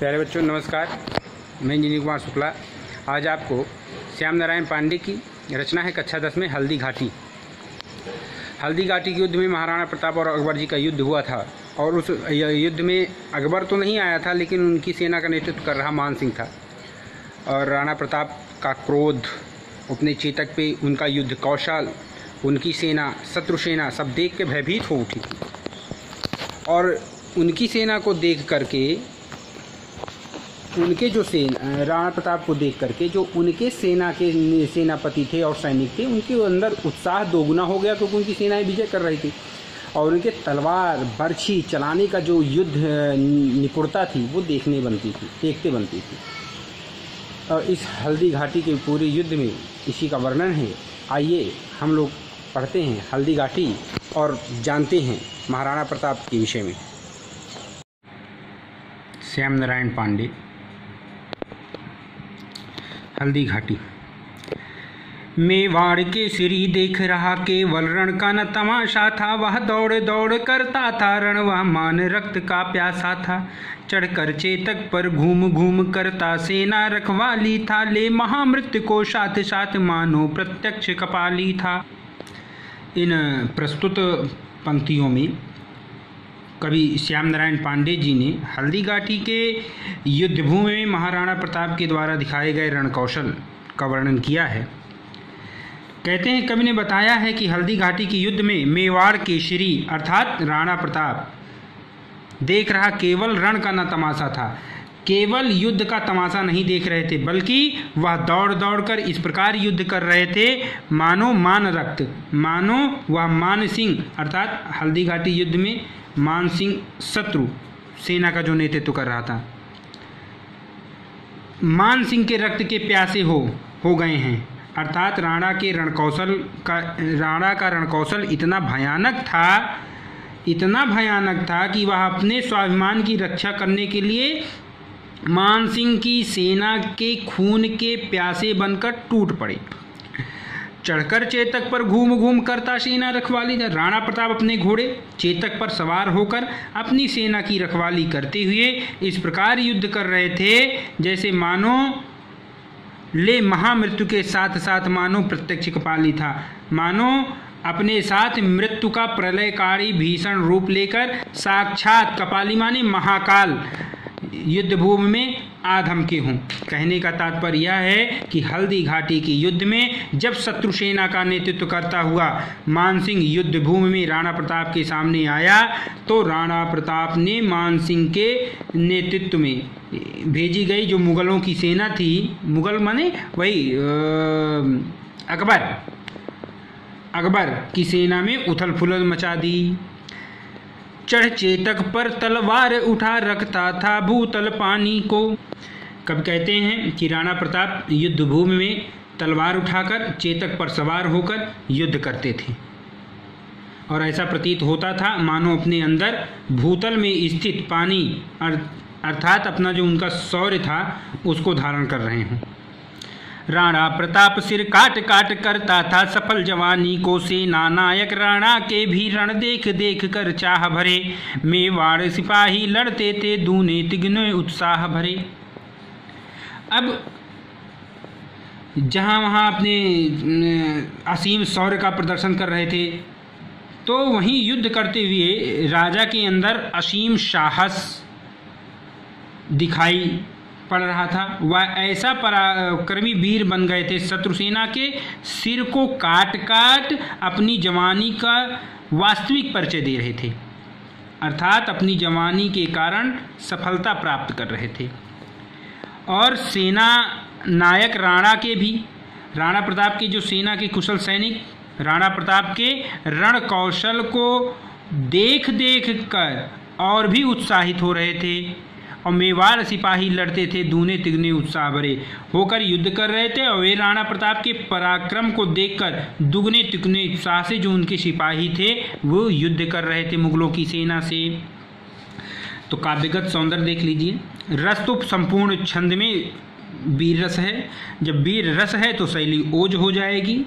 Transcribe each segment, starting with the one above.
प्यारे बच्चों नमस्कार। मैं इंजीनियर कुमार शुक्ला आज आपको श्याम नारायण पांडे की रचना है कक्षा 10 में हल्दी घाटी। हल्दी घाटी के युद्ध में महाराणा प्रताप और अकबर जी का युद्ध हुआ था और उस युद्ध में अकबर तो नहीं आया था, लेकिन उनकी सेना का नेतृत्व कर रहा मान सिंह था। और राणा प्रताप का क्रोध, अपने चेतक पे उनका युद्ध कौशल, उनकी सेना, शत्रु सेना सब देख के भयभीत हो उठी थी। और उनकी सेना को देख करके, उनके जो राणा प्रताप को देख करके जो उनके सेना के सेनापति थे और सैनिक थे, उनके अंदर उत्साह दोगुना हो गया क्योंकि उनकी सेनाएं विजय कर रही थी। और उनके तलवार बर्छी चलाने का जो युद्ध निपुणता थी वो देखते बनती थी। और इस हल्दी घाटी के पूरे युद्ध में इसी का वर्णन है। आइए हम लोग पढ़ते हैं हल्दी घाटी और जानते हैं महाराणा प्रताप के विषय में। श्याम नारायण पांडे, हल्दी घाटी। मेवाड़ के सिरी देख रहा केवल रण का न तमाशा था। वह दौड़ दौड़ करता था रण, वह मान रक्त का प्यासा था। चढ़कर चेतक पर घूम घूम करता सेना रखवाली था। ले महामृत्यु को साथ साथ मानो प्रत्यक्ष कपाली था। इन प्रस्तुत पंक्तियों में कवि श्याम नारायण पांडे जी ने हल्दी घाटी के युद्धभूमि में महाराणा प्रताप के द्वारा दिखाए गए रण कौशल का वर्णन किया है। कहते हैं, कवि ने बताया है कि हल्दी घाटी के युद्ध में मेवाड़ केशरी अर्थात राणा प्रताप देख रहा केवल रण का न तमाशा था। केवल युद्ध का तमाशा नहीं देख रहे थे, बल्कि वह दौड़ दौड़ कर इस प्रकार युद्ध कर रहे थे मानो मान रक्त, मानो वह मान सिंह अर्थात हल्दी घाटी युद्ध में मान सिंह शत्रु सेना का जो नेतृत्व कर रहा था, मान सिंह के रक्त के प्यासे हो गए हैं। अर्थात राणा का रणकौशल इतना भयानक था कि वह अपने स्वाभिमान की रक्षा करने के लिए मान सिंह की सेना के खून के प्यासे बनकर टूट पड़े। चढ़कर चेतक पर घूम घूम करता सेना रखवाली था। राणा प्रताप अपने घोड़े चेतक पर सवार होकर अपनी सेना की रखवाली करते हुए इस प्रकार युद्ध कर रहे थे जैसे मानो ले महामृत्यु के साथ साथ मानो प्रत्यक्ष कपाली था। मानो अपने साथ मृत्यु का प्रलयकारी भीषण रूप लेकर साक्षात कपाली माने महाकाल युद्धभूमि में आधम के हों। कहने का तात्पर्य यह है कि हल्दी घाटी के युद्ध में जब शत्रु सेना का नेतृत्व करता हुआ मान सिंह युद्धभूमि में राणा प्रताप के सामने आया तो राणा प्रताप ने मान सिंह के नेतृत्व में भेजी गई जो मुगलों की सेना थी, मुगल माने वही अकबर की सेना में उथल पुथल मचा दी। चढ़ चेतक पर तलवार उठा रखता था भूतल पानी को। कब कहते हैं कि राणा प्रताप युद्धभूमि में तलवार उठाकर चेतक पर सवार होकर युद्ध करते थे और ऐसा प्रतीत होता था मानो अपने अंदर भूतल में स्थित पानी अर्थात अपना जो उनका शौर्य था उसको धारण कर रहे हों। राणा प्रताप सिर काट काट करता था सफल जवानी को। सेना नायक राणा के भी रण देख देख कर चाह भरे। मेवाड़ सिपाही लड़ते थे दूने तिगने उत्साह भरे। अब जहाँ वहाँ अपने असीम शौर्य का प्रदर्शन कर रहे थे तो वहीं युद्ध करते हुए राजा के अंदर असीम साहस दिखाई पड़ रहा था। वह ऐसा पराक्रमी वीर बन गए थे, शत्रु सेना के सिर को काट काट अपनी जवानी का वास्तविक परिचय दे रहे थे, अर्थात अपनी जवानी के कारण सफलता प्राप्त कर रहे थे। और सेना नायक राणा प्रताप के जो सेना के कुशल सैनिक राणा प्रताप के रण कौशल को देख देख कर और भी उत्साहित हो रहे थे और मेवाड़ सिपाही लड़ते थे दूने तिगने उत्साह भरे होकर युद्ध कर रहे थे। और वे राणा प्रताप के पराक्रम को देखकर दुगने तिगने उत्साह से जो उनके सिपाही थे वो युद्ध कर रहे थे मुगलों की सेना से। तो काव्यगत सौंदर्य देख लीजिए। रस तो संपूर्ण छंद में वीर रस है। जब वीर रस है तो शैली ओज हो जाएगी।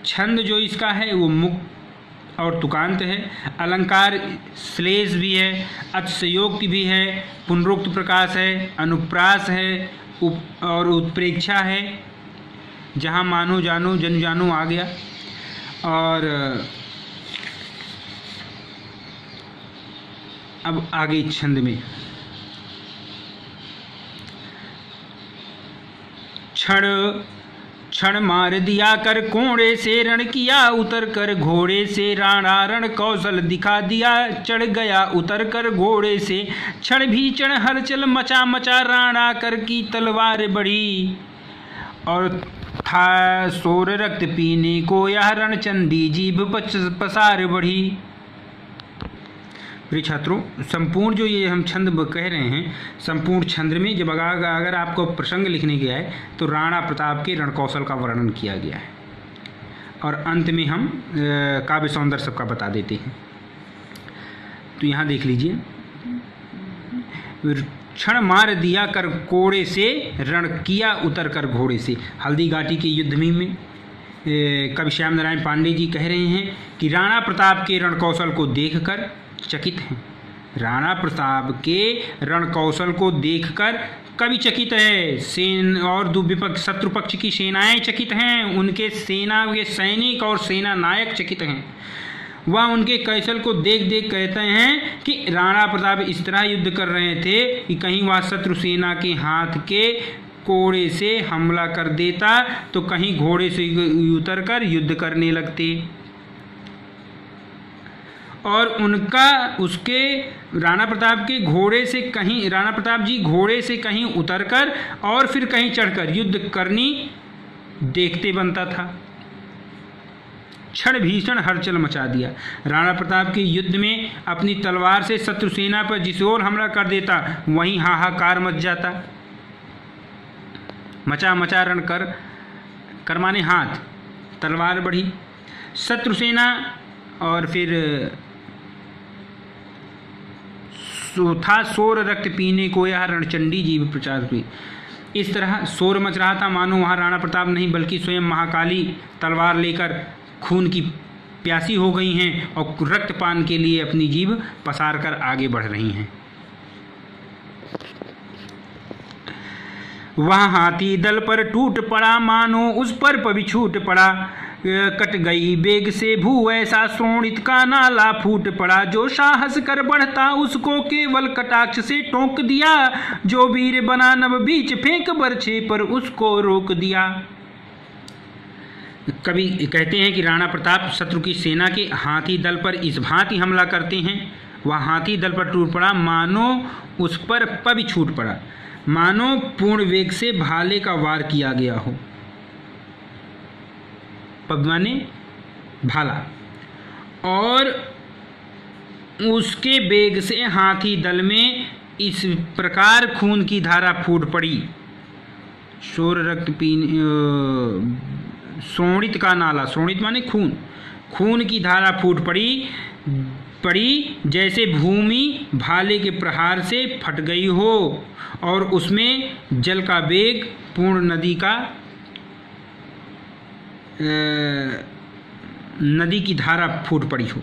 छंद जो इसका है वो और तुकांत है। अलंकार श्लेष भी है, अतिशयोक्ति भी है, पुनरुक्त प्रकाश है, अनुप्रास है और उत्प्रेक्षा है, जहाँ मानो जानो जन जानो आ गया। और अब आगे छंद में क्षण क्षण मार दिया कर कोड़े से रण किया उतर कर घोड़े से, राणा रण कौशल दिखा दिया चढ़ गया उतर कर घोड़े से। क्षण भीषण हलचल मचा मचा राणा कर की तलवार बढ़ी, और था सोर रक्त पीने को यह रणचंडी जीभ पसार बढ़ी। प्रिय छात्रों, संपूर्ण जो ये हम छंद कह रहे हैं, संपूर्ण छंद में जब अगर आपको प्रसंग लिखने गया है तो राणा प्रताप के रणकौशल का वर्णन किया गया है, और अंत में हम काव्य सौंदर्य सबका बता देते हैं। तो यहाँ देख लीजिए, क्षण मार दिया कर कोड़े से रण किया उतर कर घोड़े से। हल्दी घाटी के युद्ध में कवि श्याम नारायण पांडे जी कह रहे हैं कि राणा प्रताप के रणकौशल को देखकर चकित हैं। राणा प्रताप के रणकौशल को देखकर कवि चकित है, सेन और विपक्ष शत्रु पक्ष की सेनाएं चकित हैं, उनके सेना के सैनिक और सेना नायक चकित हैं। वह उनके कौशल को देख देख कहते हैं कि राणा प्रताप इस तरह युद्ध कर रहे थे कि कहीं वह शत्रु सेना के हाथ के कोड़े से हमला कर देता तो कहीं घोड़े से उतरकर युद्ध करने लगते, और उनका उसके राणा प्रताप के घोड़े से कहीं राणा प्रताप जी घोड़े से कहीं उतरकर और फिर कहीं चढ़कर युद्ध करनी देखते बनता था। क्षण भीषण हलचल मचा दिया। राणा प्रताप के युद्ध में अपनी तलवार से शत्रु सेना पर जिस ओर हमला कर देता वहीं हाहाकार मच जाता। मचा मचा रण कर माने हाथ, तलवार बढ़ी, शत्रु सेना, और फिर था शोर रक्त पीने को यह रणचंडी जीभ प्रचार हुई। इस तरह शोर मच रहा था मानो वहाँ राणा प्रताप नहीं बल्कि स्वयं महाकाली तलवार लेकर खून की प्यासी हो गई हैं और रक्तपान के लिए अपनी जीभ पसार कर आगे बढ़ रही हैं। वह हाथी दल पर टूट पड़ा मानो उस पर पवि छूट पड़ा, कट गई बेग से भू ऐसा शोणित का नाला फूट पड़ा। जो साहस कर बढ़ता उसको केवल कटाक्ष से टोक दिया, जो वीर बना नभ बीच फेंक बरछे पर उसको रोक दिया। कवि कहते हैं कि राणा प्रताप शत्रु की सेना के हाथी दल पर इस भांति हमला करते हैं, वह हाथी दल पर टूट पड़ा मानो उस पर पवि छूट पड़ा, मानो पूर्ण वेग से भाले का वार किया गया हो। पब माने भाला, और उसके बेग से हाथी दल में इस प्रकार खून की धारा फूट पड़ी। शोर रक्त पीने शोणित का नाला, शोणित माने खून, खून की धारा फूट पड़ी जैसे भूमि भाले के प्रहार से फट गई हो और उसमें जल का वेग पूर्ण नदी की धारा फूट पड़ी हो।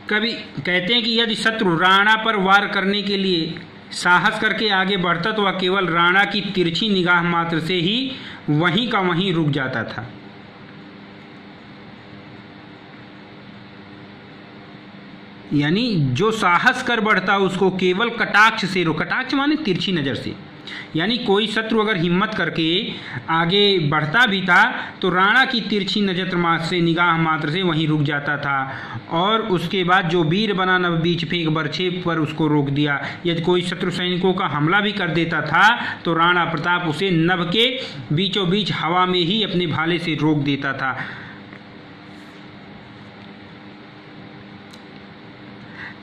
कवि कहते हैं कि यदि शत्रु राणा पर वार करने के लिए साहस करके आगे बढ़ता तो वह केवल राणा की तिरछी निगाह मात्र से ही वहीं का वहीं रुक जाता था। यानी जो साहस कर बढ़ता उसको केवल कटाक्ष से कटाक्ष माने तिरछी नज़र से, यानी कोई शत्रु अगर हिम्मत करके आगे बढ़ता भी था तो राणा की तिरछी नजर से निगाह मात्र से वहीं रुक जाता था, और उसके बाद जो वीर बना नभ बीच फेंक बरछे पर उसको रोक दिया। यदि कोई शत्रु सैनिकों का हमला भी कर देता था तो राणा प्रताप उसे नभ के बीचों बीच हवा में ही अपने भाले से रोक देता था।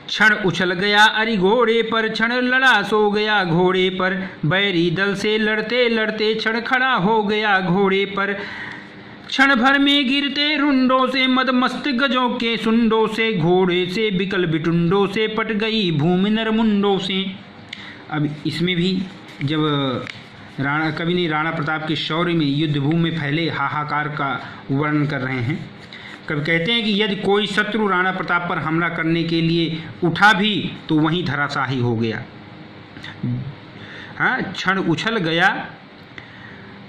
क्षण उछल गया अरि घोड़े पर, क्षण लड़ा सो गया घोड़े पर, बैरी दल से लड़ते लड़ते क्षण खड़ा हो गया घोड़े पर। क्षण भर में गिरते रुंडों से मदमस्त गजों के सुंडों से, घोड़े से बिकल बिटुंडों से पट गई भूमि नरमुंडों से। अब इसमें भी जब कवि ने राणा प्रताप के शौर्य में युद्ध भूमि में फैले हाहाकार का वर्णन कर रहे हैं, कभी कहते हैं कि यदि कोई शत्रु राणा प्रताप पर हमला करने के लिए उठा भी तो वहीं धराशाही हो गया। हाँ, क्षण उछल गया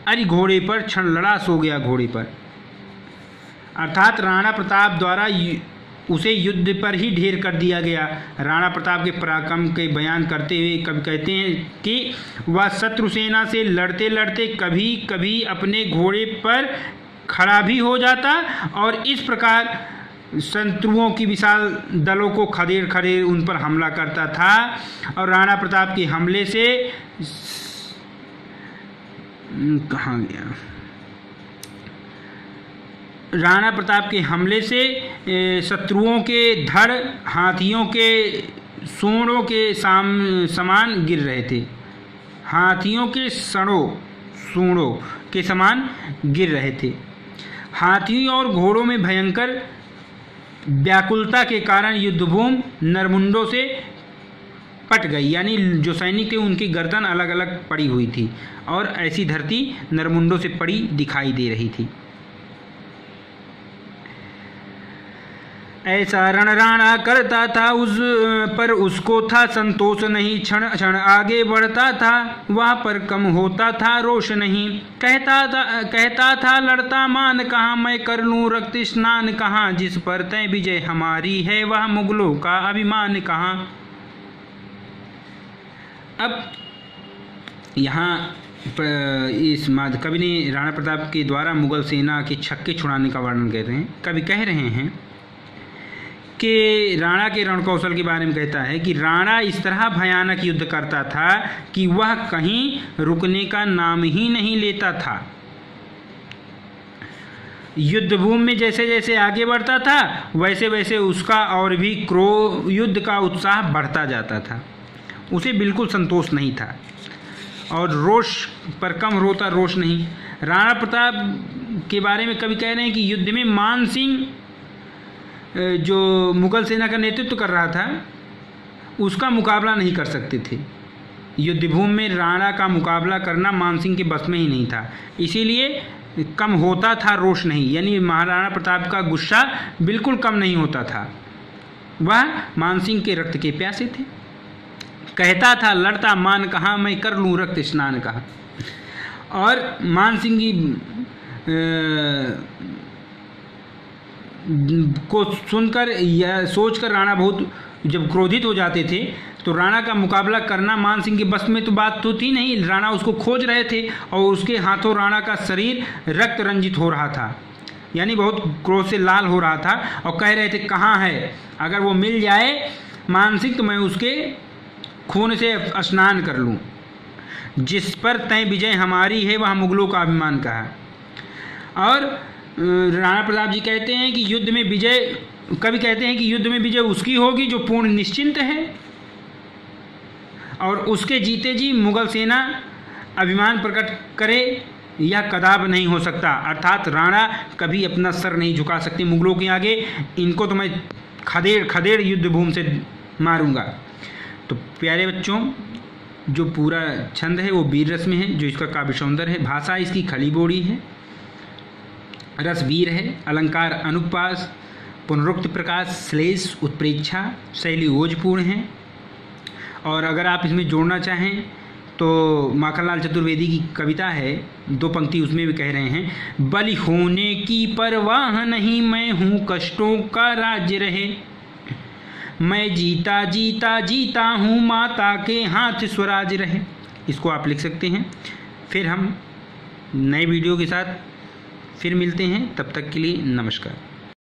अरि घोड़े पर, क्षण लड़ा सो गया घोड़े पर। अर्थात राणा प्रताप द्वारा उसे युद्ध पर ही ढेर कर दिया गया। राणा प्रताप के पराक्रम के बयान करते हुए कभी कहते हैं कि वह शत्रु सेना से लड़ते लड़ते कभी कभी अपने घोड़े पर खड़ा भी हो जाता और इस प्रकार शत्रुओं की विशाल दलों को खदेड़ खदेड़ उन पर हमला करता था। और राणा प्रताप के हमले से कहाँ गया, राणा प्रताप के हमले से शत्रुओं के धड़ हाथियों के सूंडों के समान गिर रहे थे, हाथियों के सूंडों के समान गिर रहे थे। हाथियों और घोड़ों में भयंकर व्याकुलता के कारण युद्धभूमि नरमुंडों से पट गई, यानी जो सैनिक थे उनकी गर्दन अलग अलग पड़ी हुई थी और ऐसी धरती नरमुंडों से पड़ी दिखाई दे रही थी। ऐसा रण राणा करता था उस पर उसको था संतोष नहीं, क्षण क्षण आगे बढ़ता था वहाँ पर कम होता था रोष नहीं। कहता था लड़ता मान कहाँ, मैं कर लूँ रक्त स्नान कहाँ, जिस पर तय विजय हमारी है वह मुगलों का अभिमान कहाँ। अब यहाँ इस कवि ने राणा प्रताप के द्वारा मुगल सेना के छक्के छुड़ाने का वर्णन कर रहे हैं। कवि कह रहे हैं कि राणा के रणकौशल के बारे में कहता है कि राणा इस तरह भयानक युद्ध करता था कि वह कहीं रुकने का नाम ही नहीं लेता था। युद्धभूमि में जैसे जैसे आगे बढ़ता था वैसे वैसे उसका और भी युद्ध का उत्साह बढ़ता जाता था, उसे बिल्कुल संतोष नहीं था और रोष पर कम होता रोष नहीं। राणा प्रताप के बारे में कवि कह रहे हैं कि युद्ध में मान सिंह जो मुगल सेना का नेतृत्व कर रहा था उसका मुकाबला नहीं कर सकते थे। युद्धभूमि में राणा का मुकाबला करना मान सिंह के बस में ही नहीं था, इसीलिए कम होता था रोष नहीं, यानी महाराणा प्रताप का गुस्सा बिल्कुल कम नहीं होता था, वह मान सिंह के रक्त के प्यासे थे। कहता था लड़ता मान कहाँ, मैं कर लूँ रक्त स्नान कहाँ। और मान सिंह की को सुनकर या सोचकर राणा बहुत जब क्रोधित हो जाते थे तो राणा का मुकाबला करना मान सिंह के बस में तो बात तो थी नहीं। राणा उसको खोज रहे थे और उसके हाथों राणा का शरीर रक्त रंजित हो रहा था, यानी बहुत क्रोध से लाल हो रहा था और कह रहे थे कहाँ है, अगर वो मिल जाए मान सिंह तो मैं उसके खून से स्नान कर लूँ। जिस पर तय विजय हमारी है वह मुगलों का अभिमान कहा। और राणा प्रताप जी कहते हैं कि युद्ध में विजय, कवि कहते हैं कि युद्ध में विजय उसकी होगी जो पूर्ण निश्चिंत है और उसके जीते जी मुगल सेना अभिमान प्रकट करे, यह कदाप नहीं हो सकता। अर्थात राणा कभी अपना सर नहीं झुका सकते मुगलों के आगे, इनको तो मैं खदेड़ खदेड़ युद्धभूमि से मारूंगा। तो प्यारे बच्चों, जो पूरा छंद है वो वीर रस में है, जो इसका काव्य सौंदर्य है, भाषा इसकी खली बोड़ी है, रस वीर है, अलंकार अनुप्रास, पुनरुक्त प्रकाश श्लेष उत्प्रेक्षा, शैली ओजपूर्ण है। और अगर आप इसमें जोड़ना चाहें तो माखनलाल चतुर्वेदी की कविता है, 2 पंक्ति उसमें भी कह रहे हैं, बलि होने की परवाह नहीं, मैं हूँ कष्टों का राज्य रहे, मैं जीता जीता जीता हूँ माता के हाथ स्वराज रहे। इसको आप लिख सकते हैं। फिर हम नए वीडियो के साथ फिर मिलते हैं, तब तक के लिए नमस्कार।